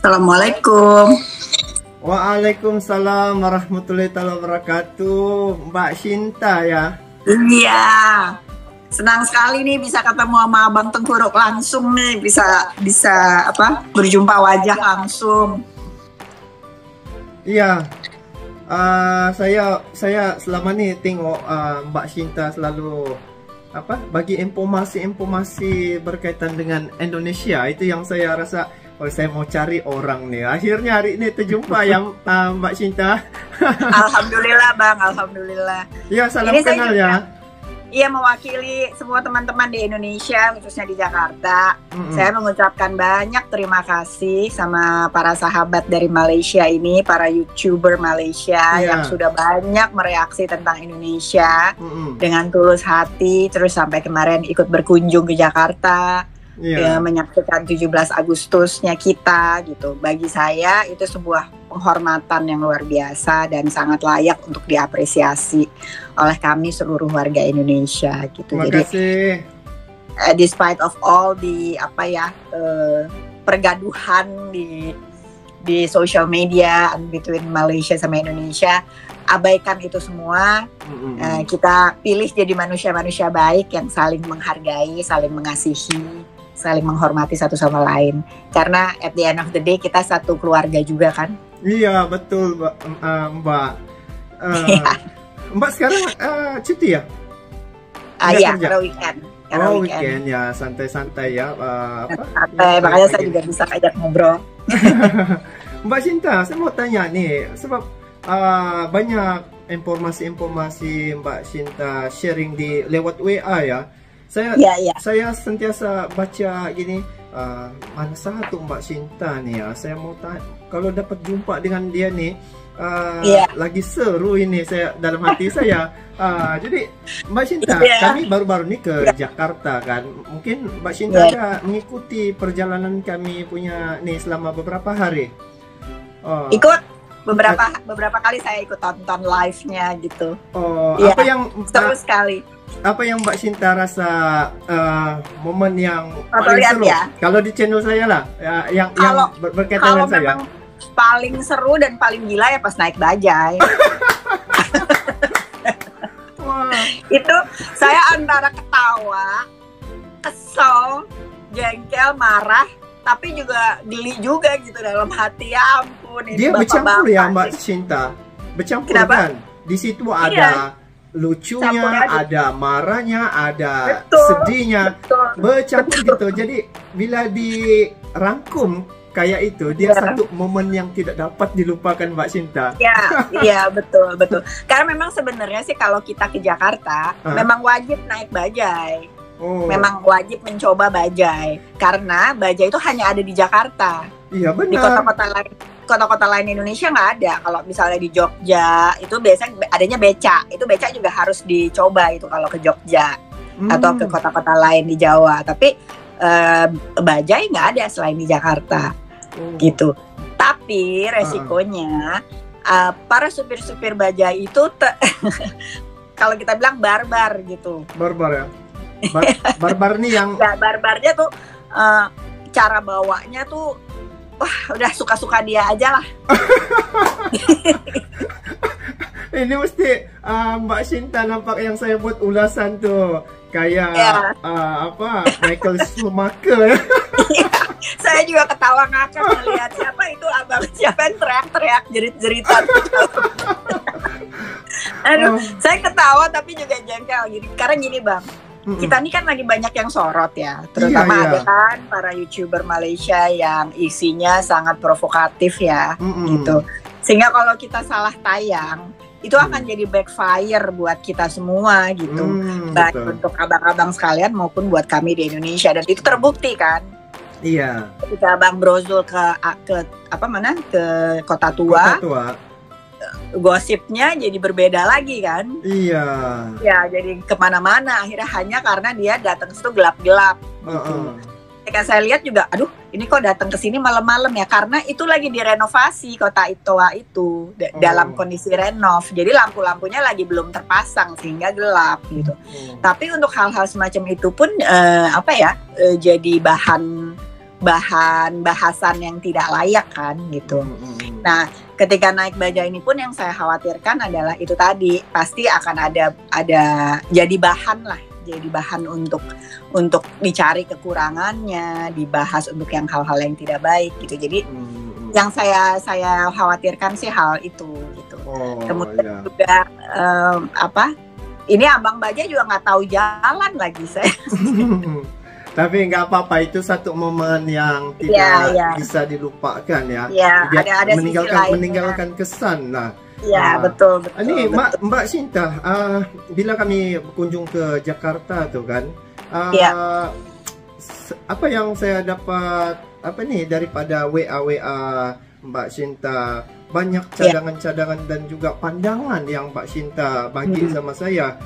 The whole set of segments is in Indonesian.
Assalamualaikum. Waalaikumsalam warahmatullahi wabarakatuh. Mbak Shinta ya. Iya. Senang sekali nih bisa ketemu sama Abang Tengkuruk langsung nih, bisa berjumpa wajah langsung. Iya. Saya selama nih tengok Mbak Shinta selalu bagi informasi berkaitan dengan Indonesia. Itu yang saya rasa, saya mau cari orang nih. Akhirnya hari ini terjumpa yang Mbak Shinta. Alhamdulillah Bang, alhamdulillah. Ya, salam ini kenal ya. Iya, mewakili semua teman-teman di Indonesia, khususnya di Jakarta. Saya mengucapkan banyak terima kasih sama para sahabat dari Malaysia ini, para YouTuber Malaysia yang sudah banyak mereaksi tentang Indonesia dengan tulus hati, terus sampai kemarin ikut berkunjung ke Jakarta. Menyaksikan 17 Agustusnya kita gitu. Bagi saya itu sebuah penghormatan yang luar biasa dan sangat layak untuk diapresiasi oleh kami seluruh warga Indonesia gitu. Terima kasih. Jadi despite of all the pergaduhan di social media between Malaysia sama Indonesia, abaikan itu semua. Kita pilih jadi manusia-manusia baik yang saling menghargai, saling mengasihi, saling menghormati satu sama lain. Karena at the end of the day kita satu keluarga juga kan. Iya betul Mbak. Mbak sekarang cuti ya? Iya, karena weekend. Weekend ya, santai-santai ya. Santai, makanya saya juga bisa ajak ngobrol. Mbak Shinta, saya mau tanya nih, sebab banyak informasi Mbak Shinta sharing di lewat WA ya. Saya sentiasa baca gini, mana satu Mbak Shinta nih ya. Saya mau tanya, kalau dapat jumpa dengan dia nih, lagi seru ini saya dalam hati saya. Jadi Mbak Shinta, kami baru-baru ini ke Jakarta kan. Mungkin Mbak Shinta ada mengikuti perjalanan kami punya nih selama beberapa hari. Ikut beberapa kali saya ikut tonton live-nya gitu. Apa yang seru sekali? Apa yang Mbak Shinta rasa momen yang paling seru? Kalau di channel saya lah, yang berkaitan dengan saya. Paling seru dan paling gila ya pas naik bajai. Itu saya antara ketawa, kesel, jengkel, marah, tapi juga geli juga gitu dalam hati. Ya ampun, ini dia bercampur ya Mbak Shinta, bercampur kan. Di situ ada lucunya, ada marahnya, ada sedihnya, bercampur gitu. Jadi bila dirangkum kayak itu, dia satu momen yang tidak dapat dilupakan Mbak Shinta. Iya betul. Karena memang sebenarnya sih kalau kita ke Jakarta, memang wajib naik bajai. Memang wajib mencoba bajai, karena bajai itu hanya ada di Jakarta. Iya benar. Di kota-kota lain Indonesia nggak ada. Kalau misalnya di Jogja itu biasanya adanya beca. Itu beca juga harus dicoba itu kalau ke Jogja atau ke kota-kota lain di Jawa. Tapi bajai nggak ada selain di Jakarta gitu. Tapi resikonya para supir-supir bajai itu kalau kita bilang barbar gitu. Barbar ya. Barbar nih yang barbarnya tuh cara bawanya tuh udah suka-suka dia aja lah. Ini mesti Mbak Shinta nampak yang saya buat ulasan tuh kayak Michael Schumacher. Saya juga ketawa ngakak melihat siapa yang teriak-teriak jerit-jeritan. Aduh, saya ketawa tapi juga jengkel gini. Karena gini Bang, kita ini kan lagi banyak yang sorot ya, terutama ada kan para YouTuber Malaysia yang isinya sangat provokatif ya, gitu. Sehingga kalau kita salah tayang, itu akan jadi backfire buat kita semua gitu, baik untuk abang-abang sekalian maupun buat kami di Indonesia. Dan itu terbukti kan. Iya. Ketika Bang Brozul ke Kota Tua. Gosipnya jadi berbeda lagi kan? Iya. Ya jadi kemana-mana akhirnya hanya karena dia datang ke situ gelap-gelap. Ketika saya lihat juga, aduh ini kok datang ke sini malam-malam ya, karena itu lagi direnovasi Kota Toa itu dalam kondisi renov. Jadi lampu-lampunya lagi belum terpasang sehingga gelap gitu. Tapi untuk hal-hal semacam itu pun jadi bahan bahan bahasan yang tidak layak kan gitu. Nah, ketika naik bajai ini pun yang saya khawatirkan adalah itu tadi, pasti akan ada jadi bahan lah, jadi bahan untuk dicari kekurangannya, dibahas untuk yang hal-hal yang tidak baik gitu. Jadi yang saya khawatirkan sih hal itu gitu. Kemudian juga ini Abang Bajai juga nggak tahu jalan lagi saya. Tapi nggak apa-apa, itu satu momen yang tidak bisa dilupakan ya. Ada meninggalkan kesan lah. Iya, betul. Ini Mbak Sinta, bila kami berkunjung ke Jakarta tuh kan, apa yang saya dapat daripada WA Mbak Sinta, banyak cadangan-cadangan dan juga pandangan yang Mbak Sinta bagi sama saya.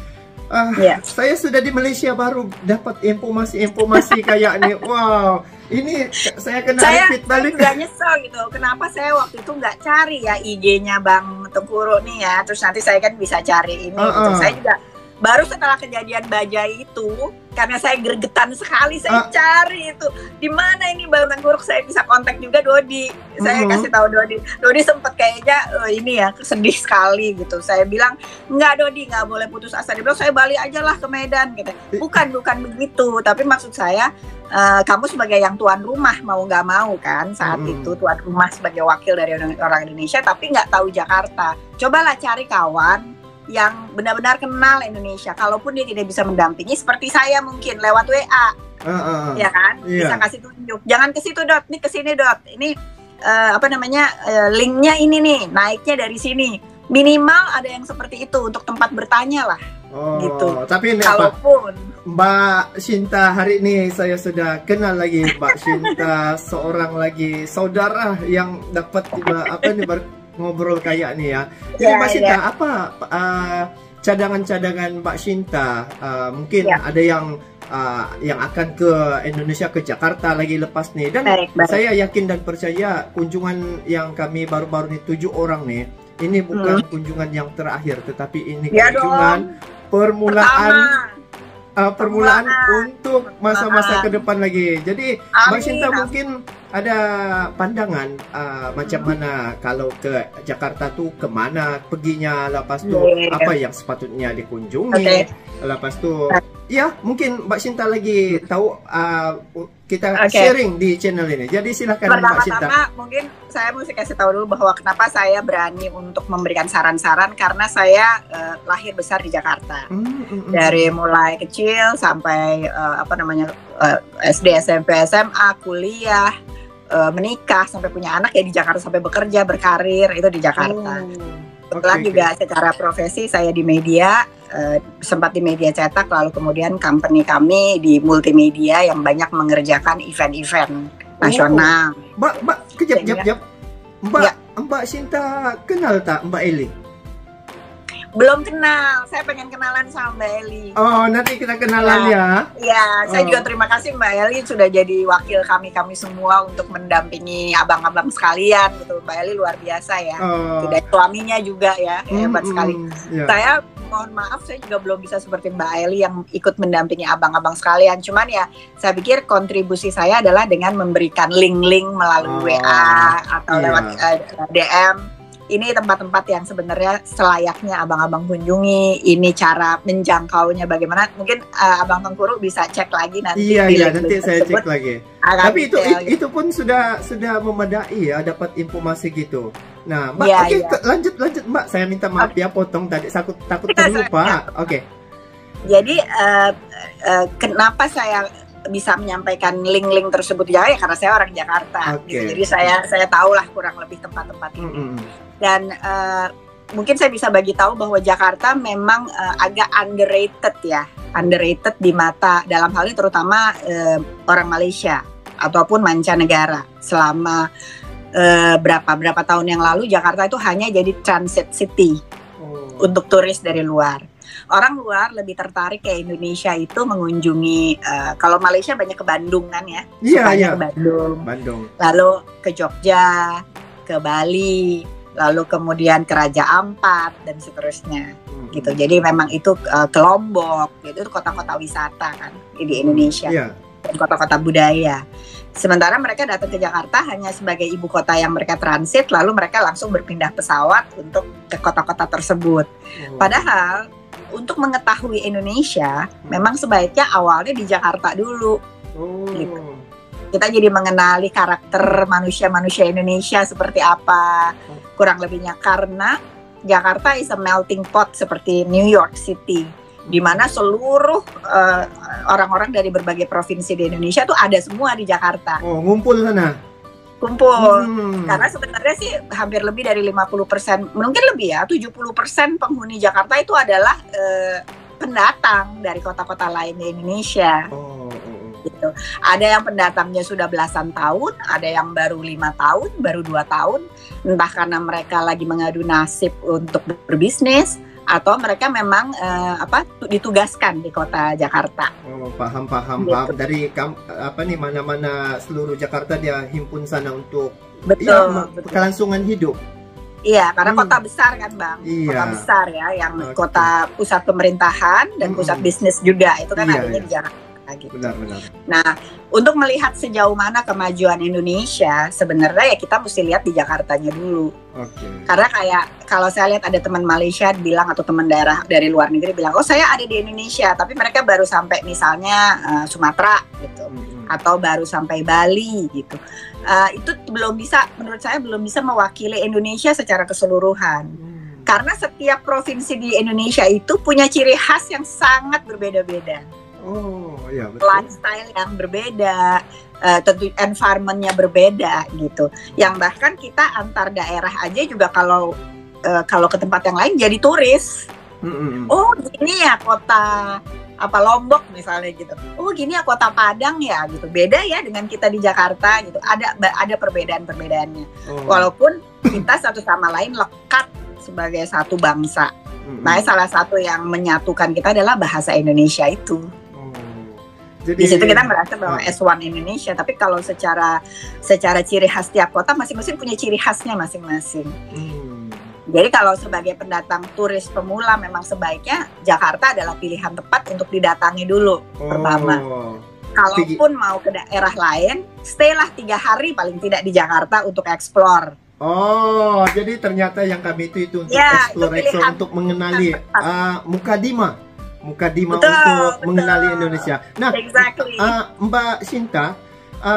Saya sudah di Malaysia baru dapat informasi kayak ini. Wow, ini saya kena repeat balik. Saya nyesel gitu. Kenapa saya waktu itu nggak cari ya IG-nya Bang Tengkuru nih ya. Terus nanti saya kan bisa cari ini. Gitu. Saya juga baru setelah kejadian Bajai itu, karena saya gregetan sekali, saya cari itu di mana ini Bang Tengkuru. Saya bisa kontak juga Dodi. Saya kasih tahu Dodi. Dodi sempet kayaknya ini ya sedih sekali gitu. Saya bilang enggak Dodi, nggak boleh putus asa. Dia bilang saya balik aja lah ke Medan gitu. Bukan begitu. Tapi maksud saya kamu sebagai yang tuan rumah mau nggak mau kan saat itu tuan rumah sebagai wakil dari orang Indonesia, tapi nggak tahu Jakarta. Cobalah cari kawan yang benar-benar kenal Indonesia, kalaupun dia tidak bisa mendampingi seperti saya mungkin lewat WA, ya kan, bisa kasih tunjuk, jangan ke situ Dot, ini ke sini Dot, ini linknya ini nih, naiknya dari sini, minimal ada yang seperti itu untuk tempat bertanya lah, gitu. Tapi ini kalaupun Mbak Sinta, hari ini saya sudah kenal lagi Mbak Sinta, seorang lagi saudara yang dapat ngobrol kayak nih ya. Jadi Mbak Sinta, apa cadangan-cadangan Mbak Sinta? Mungkin ada yang akan ke Indonesia, ke Jakarta lagi lepas nih. Dan saya yakin dan percaya kunjungan yang kami baru-baru ini 7 orang nih, ini bukan kunjungan yang terakhir, tetapi ini kunjungan permulaan untuk masa-masa ke depan lagi. Jadi Mbak Sinta mungkin ada pandangan macam mana kalau ke Jakarta tuh kemana perginya, lepas tuh apa yang sepatutnya dikunjungi, lepas tuh ya mungkin Mbak Sinta lagi tahu, kita sharing di channel ini. Jadi silakan Mbak Sinta. Pertama-tama mungkin saya mesti kasih tahu dulu bahwa kenapa saya berani untuk memberikan saran-saran, karena saya lahir besar di Jakarta. Dari mulai kecil sampai SD, SMP, SMA, kuliah, menikah, sampai punya anak ya di Jakarta, sampai bekerja, berkarir itu di Jakarta. Kebetulan juga secara profesi saya di media, sempat di media cetak, lalu kemudian company kami di multimedia yang banyak mengerjakan event-event nasional. Mbak, kejap. Mbak Sinta kenal tak Mbak Eli? Belum kenal, saya pengen kenalan sama Mbak Eli. Oh, nanti kita kenalan ya. Iya, saya juga terima kasih Mbak Eli sudah jadi wakil kami semua untuk mendampingi abang-abang sekalian gitu. Mbak Eli luar biasa ya. Tidak suaminya juga ya, hebat sekali. Saya mohon maaf, saya juga belum bisa seperti Mbak Eli yang ikut mendampingi abang-abang sekalian. Cuman ya, saya pikir kontribusi saya adalah dengan memberikan link-link melalui WA atau lewat DM. Ini tempat-tempat yang sebenarnya selayaknya abang-abang kunjungi. Ini cara menjangkaunya bagaimana. Mungkin Abang Tengkuru bisa cek lagi nanti. Iya, nanti saya cek lagi. Tapi itu pun sudah memadai ya, dapat informasi gitu. Nah, Mbak, lanjut Mbak. Saya minta maaf ya potong tadi, takut terlupa. Jadi kenapa saya bisa menyampaikan link-link tersebut ya karena saya orang Jakarta. Gitu. Jadi saya tahulah kurang lebih tempat-tempat ini. Dan mungkin saya bisa bagi tahu bahwa Jakarta memang agak underrated di mata, dalam hal ini terutama orang Malaysia ataupun mancanegara. Selama berapa tahun yang lalu Jakarta itu hanya jadi transit city untuk turis dari luar. Orang luar lebih tertarik ke Indonesia itu mengunjungi, kalau Malaysia banyak ke Bandung kan ya, ke Bandung, lalu ke Jogja, ke Bali, lalu kemudian ke Raja Ampat dan seterusnya gitu. Jadi memang itu ke Lombok, itu kota-kota wisata kan di Indonesia. kota-kota budaya. Sementara mereka datang ke Jakarta hanya sebagai ibu kota yang mereka transit, lalu mereka langsung berpindah pesawat untuk ke kota-kota tersebut. Padahal untuk mengetahui Indonesia, memang sebaiknya awalnya di Jakarta dulu. Gitu. Kita jadi mengenali karakter manusia-manusia Indonesia seperti apa, kurang lebihnya, karena Jakarta is a melting pot seperti New York City, di mana seluruh orang-orang dari berbagai provinsi di Indonesia tuh ada semua di Jakarta. Ngumpul sana. Kumpul. Karena sebenarnya sih hampir lebih dari 50%, mungkin lebih ya, 70% penghuni Jakarta itu adalah pendatang dari kota-kota lain di Indonesia. Gitu. Ada yang pendatangnya sudah belasan tahun, ada yang baru 5 tahun, baru 2 tahun, entah karena mereka lagi mengadu nasib untuk berbisnis, atau mereka memang ditugaskan di kota Jakarta. Paham. Gitu. Dari mana-mana seluruh Jakarta dia himpun sana untuk betul. kelangsungan hidup. Iya, karena kota besar kan Bang, kota besar ya, yang kota pusat pemerintahan dan pusat bisnis juga, itu kan adanya di Jakarta. Gitu. Benar. Nah, untuk melihat sejauh mana kemajuan Indonesia, sebenarnya ya kita mesti lihat di Jakartanya dulu. Karena kayak kalau saya lihat ada teman Malaysia bilang, atau teman daerah dari luar negeri bilang, oh saya ada di Indonesia, tapi mereka baru sampai misalnya Sumatera gitu, atau baru sampai Bali gitu. Itu belum bisa, menurut saya belum bisa mewakili Indonesia secara keseluruhan. Karena setiap provinsi di Indonesia itu punya ciri khas yang sangat berbeda-beda. Betul. Lifestyle yang berbeda, tentu environment-nya berbeda gitu. Yang bahkan kita antar daerah aja juga kalau ke tempat yang lain jadi turis. Oh gini ya kota Lombok misalnya gitu. Oh gini ya kota Padang ya gitu. Beda ya dengan kita di Jakarta gitu. Ada perbedaan-perbedaannya. Walaupun kita satu sama lain lekat sebagai satu bangsa. Nah, salah satu yang menyatukan kita adalah bahasa Indonesia itu. Jadi, di situ kita merasa bahwa S1 Indonesia, tapi kalau secara ciri khas tiap kota masing-masing punya ciri khasnya masing-masing. Jadi kalau sebagai pendatang turis pemula memang sebaiknya Jakarta adalah pilihan tepat untuk didatangi dulu pertama. Kalaupun mau ke daerah lain, stay lah 3 hari paling tidak di Jakarta untuk explore. Jadi ternyata yang kami itu untuk explore untuk mengenali Mukadimah betul, untuk mengenali Indonesia. Nah, Mbak Sinta,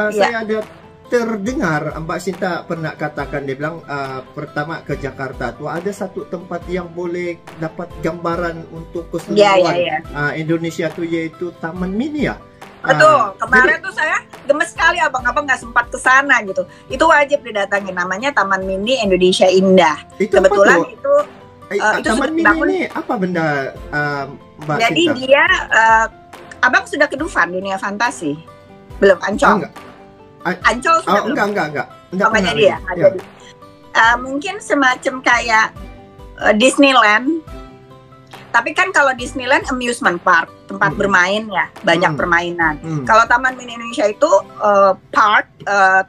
saya ada terdengar Mbak Sinta pernah katakan, dia bilang pertama ke Jakarta tuh ada satu tempat yang boleh dapat gambaran untuk keseluruhan Indonesia tuh, yaitu Taman Mini ya. Betul, kemarin tuh saya gemes sekali abang-abang nggak sempat ke sana gitu. Itu wajib didatangi, namanya Taman Mini Indonesia Indah. Kebetulan itu Taman Mini ini apa benda, Mbak Jadi Sinta? Dia abang sudah ke Dufan Dunia Fantasi? Belum? Ancol? Ancol sudah belum? Enggak Pokoknya dia jadi. Mungkin semacam kayak Disneyland. Tapi kan kalau Disneyland amusement park, tempat bermain ya, banyak permainan. Kalau Taman Mini Indonesia itu park,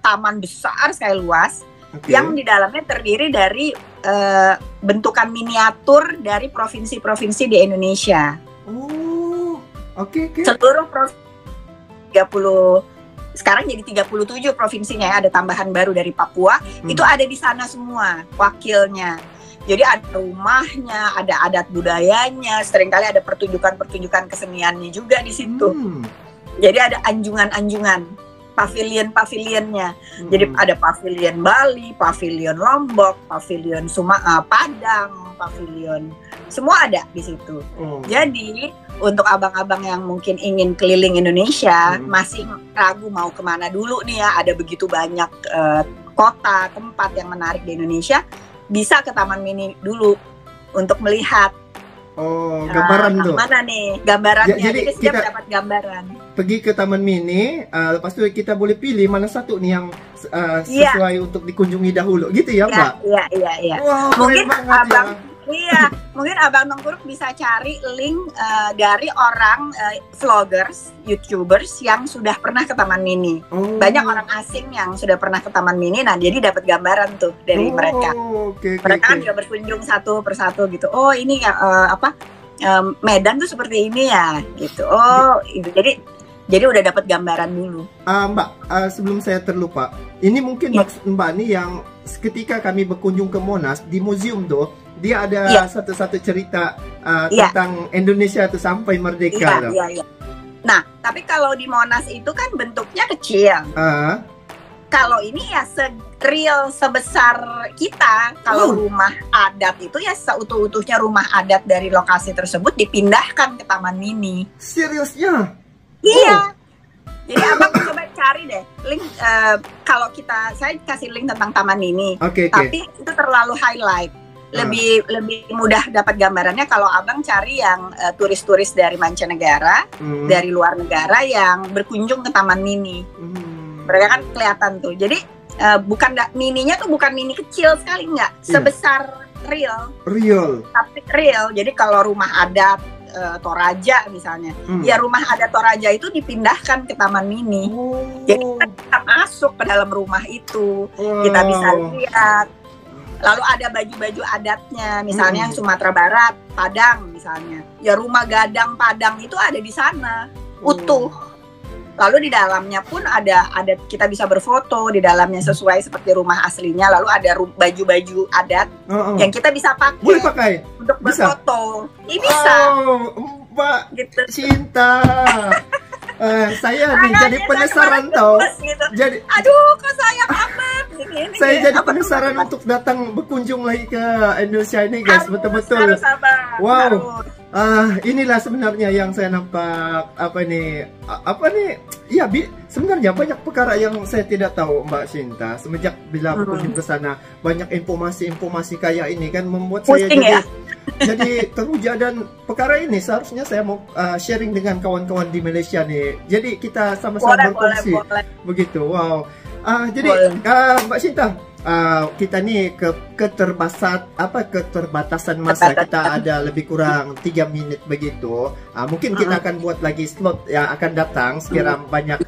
taman besar sekali luas, yang di dalamnya terdiri dari bentukan miniatur dari provinsi-provinsi di Indonesia. Seluruh provinsi 30, sekarang jadi 37 provinsinya ya, ada tambahan baru dari Papua, itu ada di sana semua wakilnya. Jadi ada rumahnya, ada adat budayanya, seringkali ada pertunjukan-pertunjukan keseniannya juga di situ. Jadi ada anjungan-anjungan, pavilion-pavilionnya. Jadi ada pavilion Bali, pavilion Lombok, pavilion Padang, pavilion, semua ada di situ. Jadi untuk abang-abang yang mungkin ingin keliling Indonesia, masih ragu mau kemana dulu nih ya, ada begitu banyak kota, tempat yang menarik di Indonesia, bisa ke Taman Mini dulu untuk melihat gambaran tuh. Mana nih gambarannya? Jadi setiap kita dapat gambaran. Pergi ke Taman Mini, lepas itu kita boleh pilih mana satu nih yang sesuai untuk dikunjungi dahulu, gitu ya, Mbak? Iya. Wow, mungkin abang, ya. mungkin abang Nongkuruk bisa cari link dari orang vloggers, YouTubers yang sudah pernah ke Taman Mini. Banyak orang asing yang sudah pernah ke Taman Mini, nah jadi dapat gambaran tuh dari mereka. Mereka kan juga berkunjung satu persatu gitu. Oh ini ya Medan tuh seperti ini ya, gitu. Jadi Jadi udah dapat gambaran dulu. Mbak, sebelum saya terlupa, ini mungkin maksud Mbak nih yang ketika kami berkunjung ke Monas di museum tuh, dia ada satu-satu cerita tentang Indonesia tuh sampai merdeka. Iya. Nah, tapi kalau di Monas itu kan bentuknya kecil. Kalau ini ya real sebesar kita. Kalau rumah adat itu ya seutuh-utuhnya rumah adat dari lokasi tersebut dipindahkan ke Taman Mini. Seriusnya? Iya. Jadi abang coba cari deh link. Kalau saya kasih link tentang Taman Mini. Tapi itu terlalu highlight. Lebih mudah dapat gambarannya kalau abang cari yang turis-turis dari mancanegara, dari luar negara yang berkunjung ke Taman Mini. Mereka kan kelihatan tuh. Jadi mininya tuh bukan mini kecil sekali, nggak sebesar real. Tapi real. Jadi kalau rumah adat Toraja misalnya, ya rumah adat Toraja itu dipindahkan ke Taman Mini. Jadi kita bisa masuk ke dalam rumah itu, kita bisa lihat. Lalu ada baju-baju adatnya, misalnya yang Sumatera Barat, Padang misalnya. Ya rumah gadang Padang itu ada di sana, utuh. Lalu di dalamnya pun ada kita bisa berfoto di dalamnya sesuai seperti rumah aslinya. Lalu ada baju-baju adat yang kita bisa pakai untuk berfoto. Ini bisa. Mbak gitu. Cinta. Saya nih jadi penasaran tau. Gitu. Jadi, aduh, kok sayang amat. Saya jadi penasaran untuk datang berkunjung lagi ke Indonesia ini, guys. Betul-betul. Wow. Inilah sebenarnya yang saya nampak apa nih? Ya, sebenarnya banyak perkara yang saya tidak tahu, Mbak Cinta. Semenjak bila berkunjung ke sana, banyak informasi-informasi kayak ini kan membuat saya jadi teruja, dan perkara ini seharusnya saya mau sharing dengan kawan-kawan di Malaysia nih. Jadi kita sama-sama berkongsi. Begitu. Wow. Jadi Mbak Cinta, kita nih keterbatasan masa kita ada lebih kurang 3 menit begitu. Mungkin kita akan buat lagi slot yang akan datang sekiranya banyak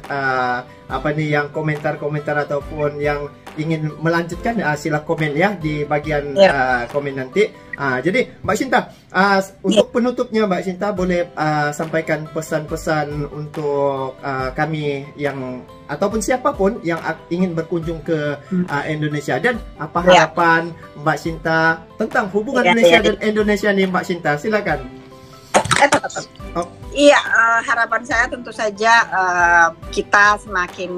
yang komentar-komentar ataupun yang ingin melanjutkan, sila komen ya di bagian komen nanti. Jadi Mbak Cinta, untuk penutupnya Mbak Cinta boleh sampaikan pesan-pesan untuk kami yang ataupun siapapun yang ingin berkunjung ke Indonesia, dan apa harapan Mbak Cinta tentang hubungan Malaysia dan Indonesia nih, Mbak Cinta, silakan. Iya, harapan saya tentu saja kita semakin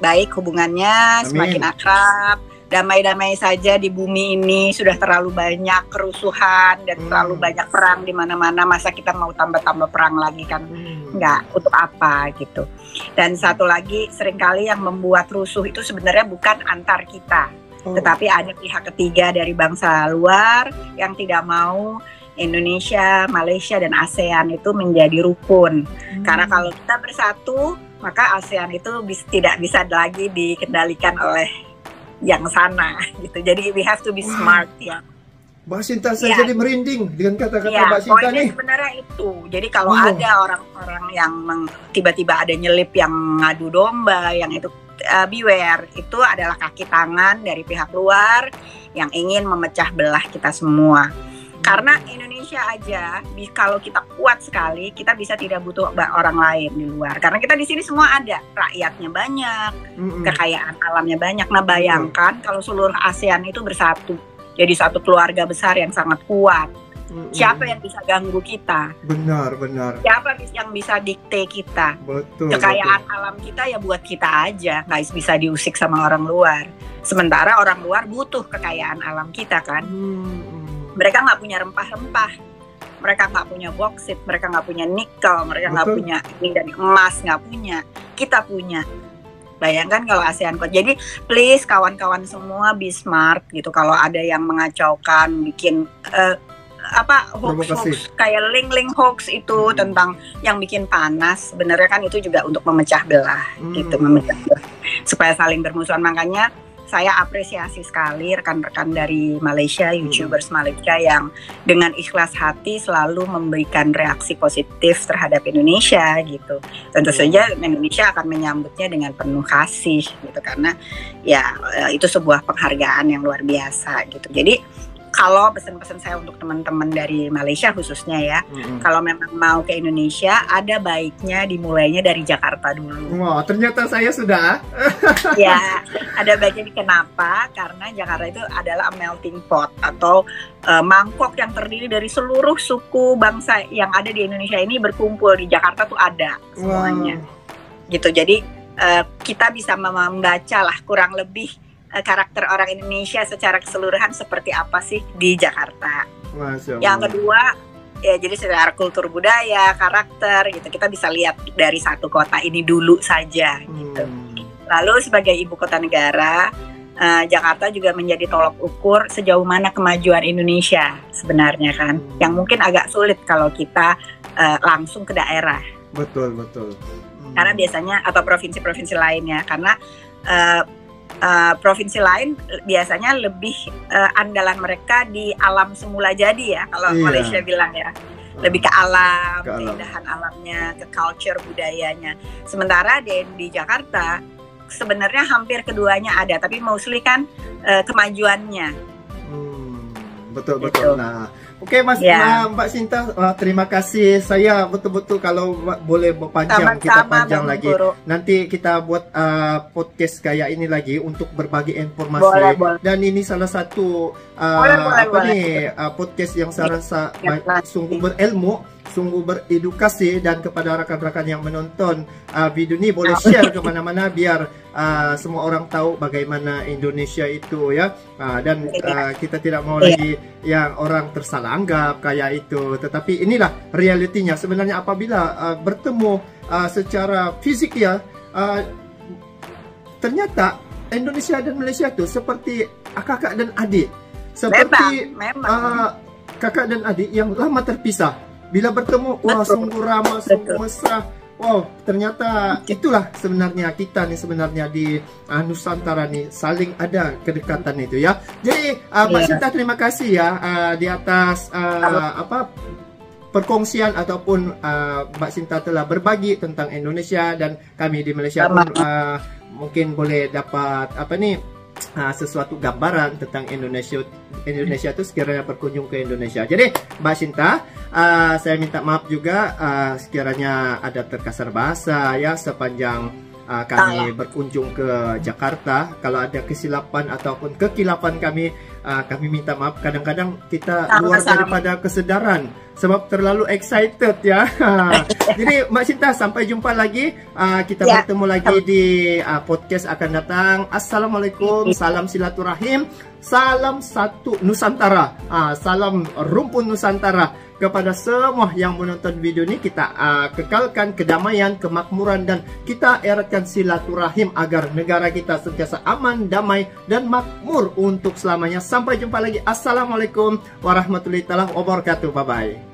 baik hubungannya, semakin akrab, damai-damai saja di bumi ini. Sudah terlalu banyak kerusuhan dan terlalu banyak perang di mana-mana. Masa kita mau tambah-tambah perang lagi kan? Enggak, untuk apa gitu. Dan satu lagi, seringkali yang membuat rusuh itu sebenarnya bukan antar kita, tetapi ada pihak ketiga dari bangsa luar yang tidak mau Indonesia, Malaysia, dan ASEAN itu menjadi rukun. Karena kalau kita bersatu, maka ASEAN itu tidak bisa lagi dikendalikan oleh yang sana gitu. Jadi we have to be smart ya. Mbak Cinta, saya jadi merinding dengan kata-kata Mbak Cinta nih. Sebenarnya itu. Jadi kalau ada orang-orang yang tiba-tiba ada nyelip yang ngadu domba, yang itu beware, itu adalah kaki tangan dari pihak luar yang ingin memecah belah kita semua. Karena Indonesia aja, kalau kita kuat sekali, kita bisa tidak butuh orang lain di luar. Karena kita di sini semua ada, rakyatnya banyak, kekayaan alamnya banyak. Nah, bayangkan kalau seluruh ASEAN itu bersatu, jadi satu keluarga besar yang sangat kuat. Siapa yang bisa ganggu kita? Benar. Siapa yang bisa dikte kita? Betul. Kekayaan alam kita ya buat kita aja, nggak bisa diusik sama orang luar. Sementara orang luar butuh kekayaan alam kita kan. Mereka nggak punya rempah-rempah, mereka nggak punya boksit, mereka nggak punya nikel, mereka nggak punya ini dan emas, nggak punya. Kita punya. Bayangkan kalau ASEAN kuat. Jadi please kawan-kawan semua be smart gitu. Kalau ada yang mengacaukan, bikin hoax kayak link hoax itu tentang yang bikin panas, sebenarnya kan itu juga untuk memecah belah gitu, memecah belah supaya saling bermusuhan. Makanya saya apresiasi sekali rekan-rekan dari Malaysia, YouTubers Malaysia yang dengan ikhlas hati selalu memberikan reaksi positif terhadap Indonesia gitu. Tentu saja Indonesia akan menyambutnya dengan penuh kasih gitu, karena ya itu sebuah penghargaan yang luar biasa gitu. Jadi kalau pesan-pesan saya untuk teman-teman dari Malaysia khususnya ya, kalau memang mau ke Indonesia, ada baiknya dimulainya dari Jakarta dulu. Wah, ternyata saya sudah. Ya, ada baiknya. Kenapa? Karena Jakarta itu adalah a melting pot atau mangkok yang terdiri dari seluruh suku bangsa yang ada di Indonesia ini berkumpul di Jakarta tuh ada semuanya. Gitu. Jadi kita bisa membaca lah kurang lebih karakter orang Indonesia secara keseluruhan seperti apa sih di Jakarta. Yang kedua, ya jadi secara kultur budaya, karakter gitu, kita bisa lihat dari satu kota ini dulu saja gitu. Lalu sebagai ibu kota negara, Jakarta juga menjadi tolok ukur sejauh mana kemajuan Indonesia sebenarnya kan, yang mungkin agak sulit kalau kita langsung ke daerah. Betul. Karena biasanya atau provinsi-provinsi lainnya, karena provinsi lain biasanya lebih andalan mereka di alam semula jadi ya, kalau Malaysia bilang ya, lebih ke alam, keindahan alamnya, ke culture budayanya. Sementara di Jakarta sebenarnya hampir keduanya ada, tapi mostly kan kemajuannya. Betul. Nah, oke Mbak Sinta, terima kasih. Saya betul-betul kalau boleh kita panjang lagi. Nanti kita buat podcast kayak ini lagi untuk berbagi informasi. Boleh. Dan ini salah satu podcast yang saya rasa sungguh berilmu, sungguh beredukasi, dan kepada rekan-rekan yang menonton video ini boleh share kemana-mana biar semua orang tahu bagaimana Indonesia itu ya, dan kita tidak mau lagi yang orang tersalah anggap kayak itu, tetapi inilah realitinya sebenarnya apabila bertemu secara fisik ya, ternyata Indonesia dan Malaysia itu seperti kakak dan adik, seperti kakak dan adik yang lama terpisah. Bila bertemu, wah sungguh ramah, sungguh mesra. Wow, ternyata itulah sebenarnya kita nih sebenarnya di Nusantara nih saling ada kedekatan itu ya. Jadi Mbak Sinta terima kasih ya di atas perkongsian ataupun Mbak Sinta telah berbagi tentang Indonesia, dan kami di Malaysia pun mungkin boleh dapat sesuatu gambaran tentang Indonesia itu sekiranya berkunjung ke Indonesia. Jadi Mbak Sinta, saya minta maaf juga sekiranya ada terkasar bahasa ya sepanjang kami berkunjung ke Jakarta. Kalau ada kesilapan ataupun kekilafan kami minta maaf. Kadang-kadang kita luar daripada kesedaran sebab terlalu excited ya. Jadi Mbak Sinta, sampai jumpa lagi. Kita bertemu lagi di podcast akan datang. Assalamualaikum, salam silaturahim, salam satu Nusantara, salam rumpun Nusantara. Kepada semua yang menonton video ini, kita kekalkan kedamaian, kemakmuran, dan kita eratkan silaturahim agar negara kita sentiasa aman, damai, dan makmur untuk selamanya. Sampai jumpa lagi. Assalamualaikum warahmatullahi wabarakatuh. Bye-bye.